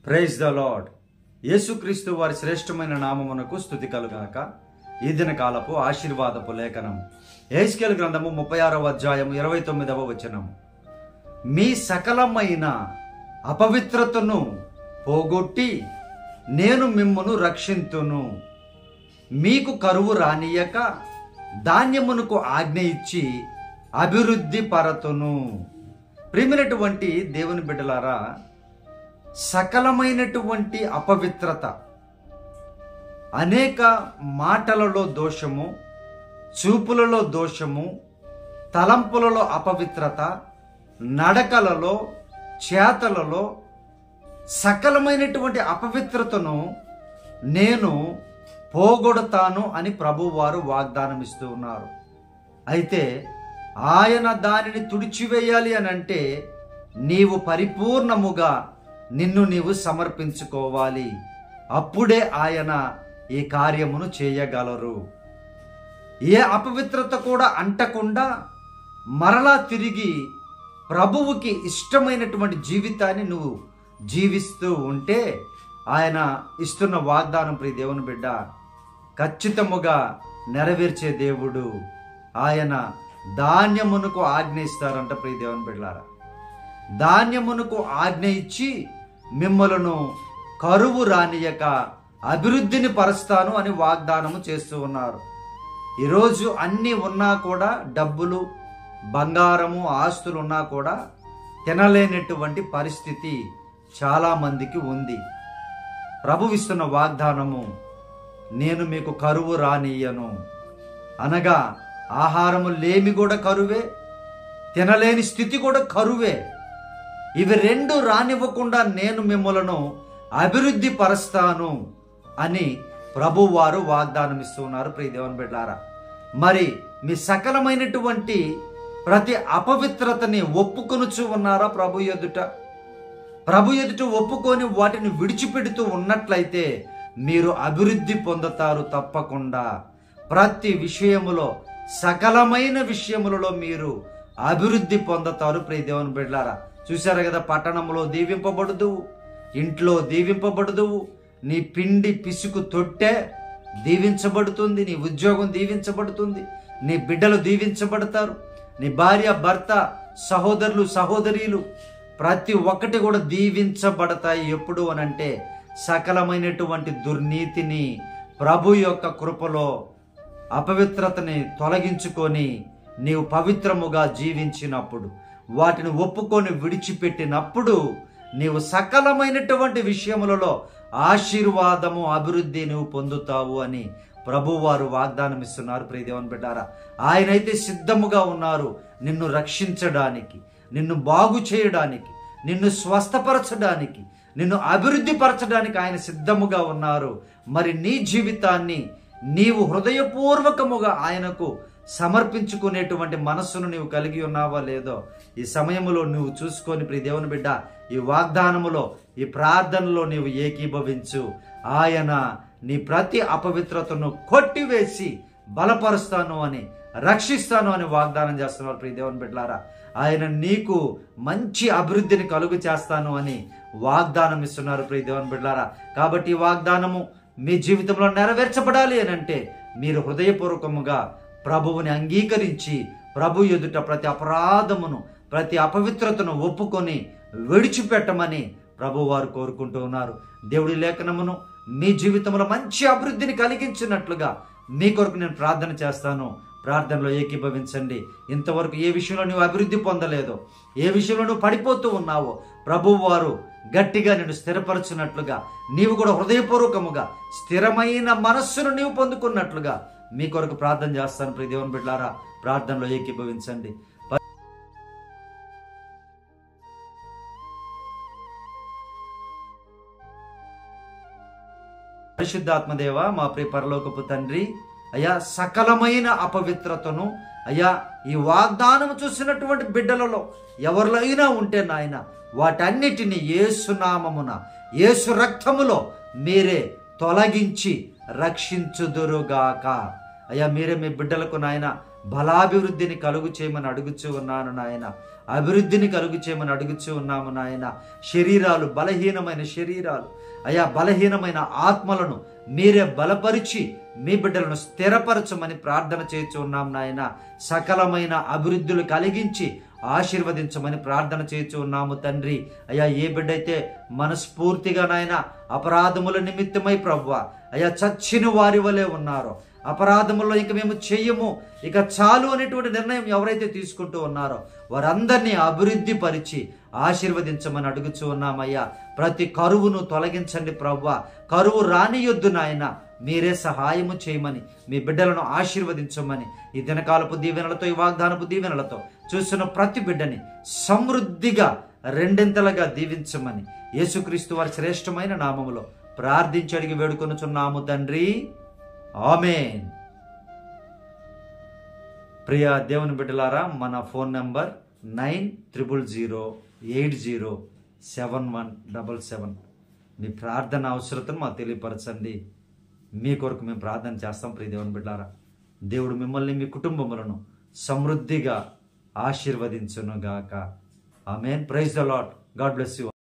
Praise the lord. యేసుక్రీస్తు వారి శ్రేష్టమైన నామమునకు స్తుతి కలుగాక. ఈ దిన కాలపు ఆశీర్వాదపు లేఖనము యెహెజ్కేలు గ్రంథము 36వ అధ్యాయము 29వ వచనము. మీ సకలమైన అపవిత్రతను పోగొట్టి నేను మిమ్మును రక్షింతును, మీకు కరువు రానియక ధాన్యమునకు ఆజ్ఞ ఇచ్చి అభివృద్ధి పరతును. ప్రియమైనటువంటి దేవుని బిడ్డలారా, సకలమైనటువంటి అపవిత్రత, అనేక మాటలలో దోషము, చూపులలో దోషము, తలంపులలో అపవిత్రత, నడకలలో, చేతలలో సకలమైనటువంటి అపవిత్రతను నేను పోగొడతాను అని ప్రభువారు వాగ్దానం ఇస్తూ ఉన్నారు. అయితే ఆయన దానిని తుడిచివేయాలి అని అంటే నీవు పరిపూర్ణముగా నిన్ను నీవు సమర్పించుకోవాలి. అప్పుడే ఆయన ఈ కార్యమును చేయగలరు. ఏ అపవిత్రత కూడా అంటకుండా మరలా తిరిగి ప్రభువుకి ఇష్టమైనటువంటి జీవితాన్ని నువ్వు జీవిస్తూ ఉంటే ఆయన ఇస్తున్న వాగ్దానం, ప్రియ దేవుని బిడ్డ, ఖచ్చితముగా నెరవేర్చే దేవుడు. ఆయన ధాన్యమునకు ఆజ్ఞ ఇస్తారంట. ప్రియ దేవుని బిడ్డలారా, ధాన్యమునకు ఆజ్ఞ ఇచ్చి మిమ్మలను కరువు రానియక అభివృద్ధిని పరుస్తాను అని వాగ్దానము చేస్తూ ఉన్నారు. ఈరోజు అన్నీ ఉన్నా కూడా, డబ్బులు, బంగారము, ఆస్తులు ఉన్నా కూడా తినలేనటువంటి పరిస్థితి చాలా మందికి ఉంది. ప్రభువు ఇస్తున్న వాగ్దానము, నేను మీకు కరువు రానియ్యను అనగా ఆహారము లేమి కూడా కరువే, తినలేని స్థితి కూడా కరువే. ఇవి రెండు రానివ్వకుండా నేను మిమ్మలను అభివృద్ధి పరుస్తాను అని ప్రభువారు వాగ్దానం ఇస్తున్నారు. ప్రియ దేవుని బిడ్డలారా, మరి మీ సకలమైనటువంటి ప్రతి అపవిత్రతని ఒప్పుకొనుచు ఉన్నారా? ప్రభు ఎదుట ఒప్పుకొని వాటిని విడిచిపెడుతూ ఉన్నట్లయితే మీరు అభివృద్ధి పొందుతారు తప్పకుండా. ప్రతి విషయములో, సకలమైన విషయములలో మీరు అభివృద్ధి పొందుతారు. ప్రియ దేవుని బిడ్డలారా, చూశారు కదా, పట్టణంలో దీవింపబడదు, ఇంట్లో దీవింపబడదు, నీ పిండి పిసుకు తొట్టె దీవించబడుతుంది, నీ ఉద్యోగం దీవించబడుతుంది, నీ బిడ్డలు దీవించబడతారు, నీ భార్య, భర్త, సహోదరులు, సహోదరీలు ప్రతి ఒక్కటి కూడా దీవించబడతాయి. ఎప్పుడు అనంటే సకలమైనటువంటి దుర్నీతిని ప్రభు యొక్క కృపలో, అపవిత్రతని తొలగించుకొని నీవు పవిత్రముగా జీవించినప్పుడు, వాటిని ఒప్పుకొని విడిచిపెట్టినప్పుడు నీవు సకలమైనటువంటి విషయములలో ఆశీర్వాదము, అభివృద్ధి నువ్వు పొందుతావు అని ప్రభువారు వాగ్దానం ఇస్తున్నారు. ప్రియ దేవుని బిడ్డారా, ఆయనైతే సిద్ధముగా ఉన్నారు నిన్ను రక్షించడానికి, నిన్ను బాగు చేయడానికి, నిన్ను స్వస్థపరచడానికి, నిన్ను అభివృద్ధి పరచడానికి ఆయన సిద్ధముగా ఉన్నారు. మరి నీ జీవితాన్ని నీవు హృదయపూర్వకముగా ఆయనకు సమర్పించుకునేటువంటి మనస్సును నీవు కలిగి ఉన్నావా లేదో ఈ సమయంలో నువ్వు చూసుకొని, ప్రియ దేవుని బిడ్డ, ఈ వాగ్దానములో, ఈ ప్రార్థనలో నీవు ఏకీభవించు. ఆయన నీ ప్రతి అపవిత్రతను కొట్టివేసి బలపరుస్తాను అని, రక్షిస్తాను అని వాగ్దానం చేస్తున్నారు. ప్రియ దేవుని బిడ్డలారా, ఆయన నీకు మంచి అభివృద్ధిని కలుగు చేస్తాను అని వాగ్దానం ఇస్తున్నారు. ప్రియ దేవుని బిడ్డలారా, కాబట్టి ఈ వాగ్దానము మీ జీవితంలో నెరవేర్చబడాలి అని అంటే మీరు హృదయపూర్వకముగా ప్రభువుని అంగీకరించి ప్రభు ఎదుట ప్రతి అపరాధమును, ప్రతి అపవిత్రతను ఒప్పుకొని విడిచిపెట్టమని ప్రభువారు కోరుకుంటూ ఉన్నారు. దేవుడి లేఖనమును మీ జీవితంలో మంచి అభివృద్ధిని కలిగించినట్లుగా మీ కొరకు నేను ప్రార్థన చేస్తాను. ప్రార్థనలో ఏకీభవించండి. ఇంతవరకు ఏ విషయంలో నువ్వు అభివృద్ధి పొందలేదో, ఏ విషయంలో నువ్వు పడిపోతూ ఉన్నావో ప్రభువారు గట్టిగా నిన్ను స్థిరపరచున్నట్లుగా, నీవు కూడా హృదయపూర్వకముగా స్థిరమైన మనస్సును నీవు పొందుకున్నట్లుగా మీ కొరకు ప్రార్థన చేస్తాను. ప్రియ దేవుని బిడ్డలారా, ప్రార్థనలో ఏకీభవించండి. పరిశుద్ధాత్మదేవ, మా ప్రియ పరలోకపు తండ్రి, అయ్యా, సకలమైన అపవిత్రతను, అయ్యా, ఈ వాగ్దానం చూసినటువంటి బిడ్డలలో ఎవరిలో అయినా ఉంటే నాయన, వాటన్నిటిని యేసు నామమున, యేసు రక్తములో మీరే తొలగించి రక్షించుదురుగాక. అయ్యా, మీరే మీ బిడ్డలకు నాయన బలాభివృద్ధిని కలుగు చేయమని అడుగుచూ ఉన్నాను నాయన. అభివృద్ధిని కలుగు చేయమని అడుగుచూ ఉన్నాము నాయన. శరీరాలు, బలహీనమైన శరీరాలు అయా, బలహీనమైన ఆత్మలను మీరే బలపరిచి మీ బిడ్డలను స్థిరపరచమని ప్రార్థన చేస్తూ ఉన్నాం నాయన. సకలమైన అభివృద్ధులు కలిగించి ఆశీర్వదించమని ప్రార్థన చేస్తూ ఉన్నాము తండ్రి. అయ్యా, ఏ బిడ్డ అయితే మనస్ఫూర్తిగా నాయన అపరాధముల నిమిత్తమై ప్రభువా అయ్యా చచ్చిన వారి వలె ఉన్నారో, అపరాధముల్లో ఇంక మేము చెయ్యము, ఇక చాలు అనేటువంటి నిర్ణయం ఎవరైతే తీసుకుంటూ ఉన్నారో వారందరినీ అభివృద్ధి పరిచి ఆశీర్వదించమని అడుగుచూ ఉన్నామయ్యా. ప్రతి కరువును తొలగించండి ప్రభువా. కరువు రానియొద్దు నాయన. మీరే సహాయము చేయమని, మీ బిడ్డలను ఆశీర్వదించమని, ఈ దినకాలపు దీవెనలతో, ఈ వాగ్దానపు దీవెనలతో చూస్తున్న ప్రతి బిడ్డని సమృద్ధిగా రెండింతలుగా దీవించమని యేసుక్రీస్తు వారి శ్రేష్టమైన నామములో ప్రార్థించి అడిగి వేడుకొనుచున్నాము తండ్రి. ఆమేన్. ప్రియ దేవుని బిడ్డలారా, మన ఫోన్ నంబర్ 9000807177. మీ ప్రార్థన అవసరతను మాకు తెలియపరచండి. మీ కొరకు మేము ప్రార్థన చేస్తాం. ప్రియ దేవుని బిడ్డలారా, దేవుడు మిమ్మల్ని, మీ కుటుంబములను సమృద్ధిగా ఆశీర్వదించునుగాక. Amen. Praise the Lord. God bless you.